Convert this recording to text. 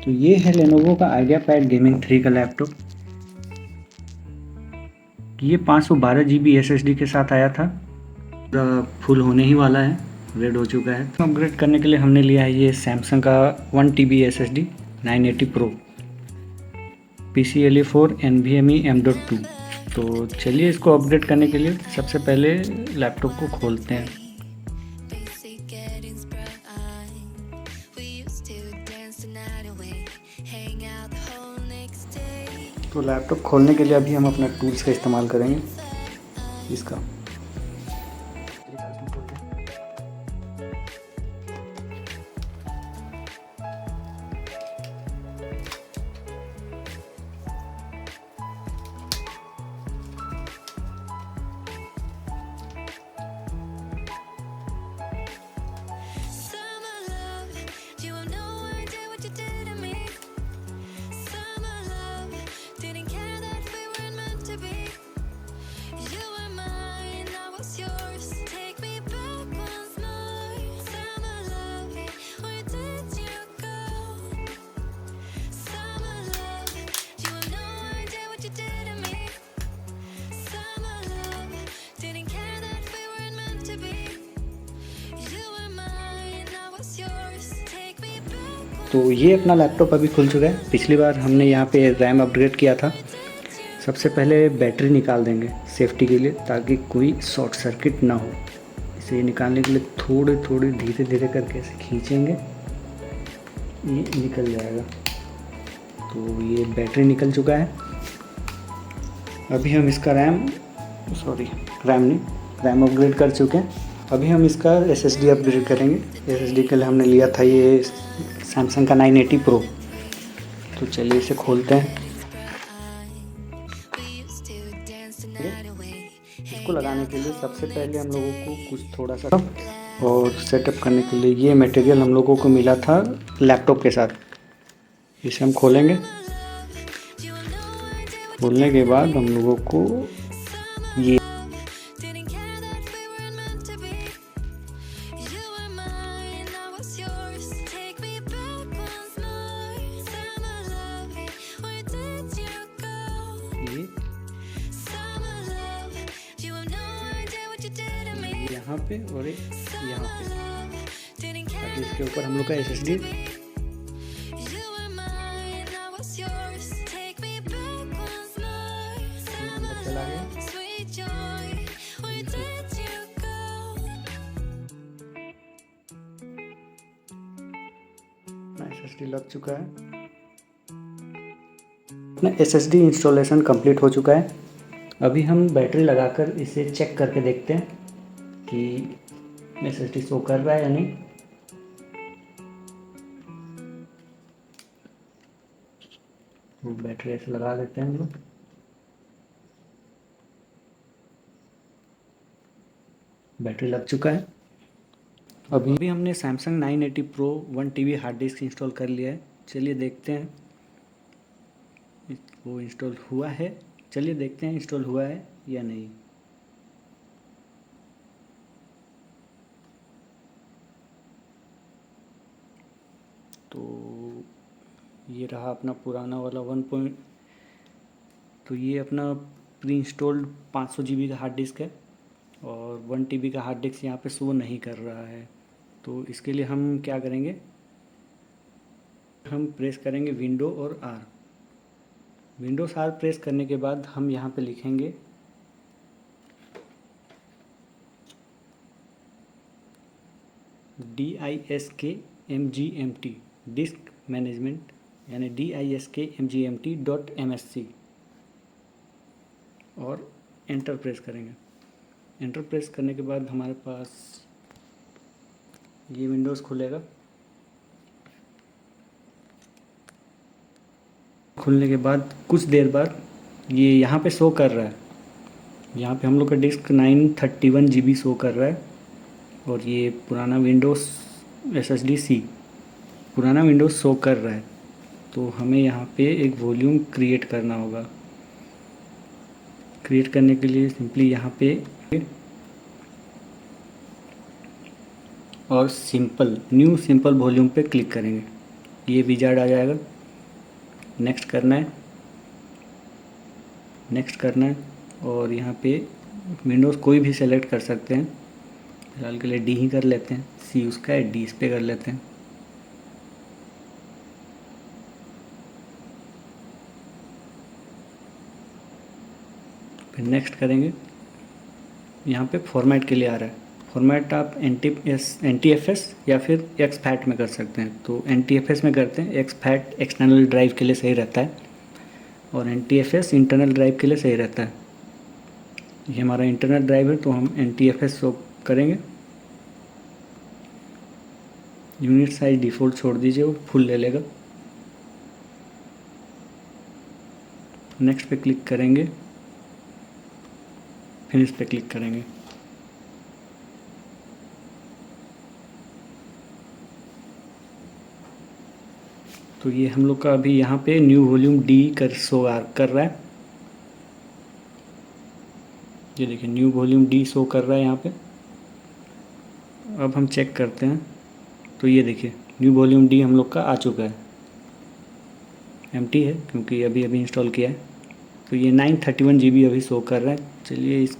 तो ये है लेनोवो का आइडियापैड गेमिंग 3 का लैपटॉप। ये 512 GB SSD के साथ आया था। फुल होने ही वाला है, रेड हो चुका है। अपग्रेड करने के लिए हमने लिया है ये सैमसंग का 1 TB SSD 980 Pro PCIe 4 NVMe M.2। तो चलिए इसको अपग्रेड करने के लिए सबसे पहले लैपटॉप को खोलते हैं। तो लैपटॉप खोलने के लिए अभी हम अपना टूल्स का इस्तेमाल करेंगे इसका। तो ये अपना लैपटॉप अभी खुल चुका है। पिछली बार हमने यहाँ पे रैम अपग्रेड किया था। सबसे पहले बैटरी निकाल देंगे सेफ्टी के लिए, ताकि कोई शॉर्ट सर्किट ना हो। इसे निकालने के लिए थोड़े थोड़े धीरे धीरे करके ऐसे खींचेंगे, ये निकल जाएगा। तो ये बैटरी निकल चुका है। अभी हम इसका रैम अपग्रेड कर चुके हैं। अभी हम इसका SSD अपग्रेड करेंगे। SSD के लिए हमने लिया था ये सैमसंग का 980 Pro। तो चलिए इसे खोलते हैं। इसको लगाने के लिए सबसे पहले हम लोगों को कुछ थोड़ा सा और सेटअप करने के लिए ये मटेरियल हम लोगों को मिला था लैपटॉप के साथ। इसे हम खोलेंगे। खोलने के बाद हम लोगों को ये यहाँ पे और एक यहाँ पे, ताकि इसके ऊपर हम लोग का SSD चला गया। SSD लग चुका है। अपना SSD इंस्टॉलेशन कंप्लीट हो चुका है। अभी हम बैटरी लगाकर इसे चेक करके देखते हैं कि SSD शो कर रहा है या नहीं। बैटरी ऐसे लगा देते हैं हम लोग। बैटरी लग चुका है। अभी हमने Samsung 980 Pro 1 TB hard disk install कर लिया है। चलिए देखते हैं वो इंस्टॉल हुआ है। चलिए देखते हैं इंस्टॉल हुआ है या नहीं। तो ये रहा अपना पुराना वाला 1 तो ये अपना प्री इंस्टॉल्ड 500 GB का हार्ड डिस्क है और 1 TB का हार्ड डिस्क यहाँ पे शो नहीं कर रहा है। तो इसके लिए हम क्या करेंगे, हम प्रेस करेंगे विंडो और R। विंडोज़ R प्रेस करने के बाद हम यहाँ पे लिखेंगे DISKMGMT डिस्क मैनेजमेंट, यानी DISKMGMT.MSC और एंटर प्रेस करेंगे। एंटर प्रेस करने के बाद हमारे पास ये विंडोज़ खुलेगा। खुलने के बाद कुछ देर बाद ये यहाँ पे शो कर रहा है। यहाँ पे हम लोग का डिस्क 931 GB शो कर रहा है और ये पुराना विंडोज़ SSD C पुराना विंडोज़ शो कर रहा है। तो हमें यहाँ पे एक वॉल्यूम क्रिएट करना होगा। क्रिएट करने के लिए सिंपली यहाँ पे और न्यू सिंपल वॉल्यूम पे क्लिक करेंगे। ये विजार्ड आ जाएगा। नेक्स्ट करना है, नेक्स्ट करना है और यहाँ पे विंडोज़ कोई भी सेलेक्ट कर सकते हैं। फिलहाल के लिए डी ही कर लेते हैं, सी उसका है, डी इस पर कर लेते हैं। फिर नेक्स्ट करेंगे। यहाँ पे फॉर्मेट के लिए आ रहा है, फॉर्मेट आप एन टी एफ एस या फिर एक्स फैट में कर सकते हैं। तो एन टी एफ एस में करते हैं, एक्स फैट एक्सटर्नल ड्राइव के लिए सही रहता है और N T F S internal drive के लिए सही रहता है। ये हमारा इंटरनल ड्राइव है तो हम N T F S show करेंगे। यूनिट साइज डिफ़ॉल्ट छोड़ दीजिए, वो फुल ले लेगा। नेक्स्ट पे क्लिक करेंगे, फिनिश पे क्लिक करेंगे। तो ये हम लोग का अभी यहाँ पे न्यू वॉल्यूम डी कर रहा है। ये देखिए न्यू वॉल्यूम डी शो कर रहा है यहाँ पे। अब हम चेक करते हैं, तो ये देखिए न्यू वॉल्यूम डी हम लोग का आ चुका है। एम्प्टी है क्योंकि अभी अभी इंस्टॉल किया है। तो ये 931 GB अभी शो कर रहा है। चलिए इस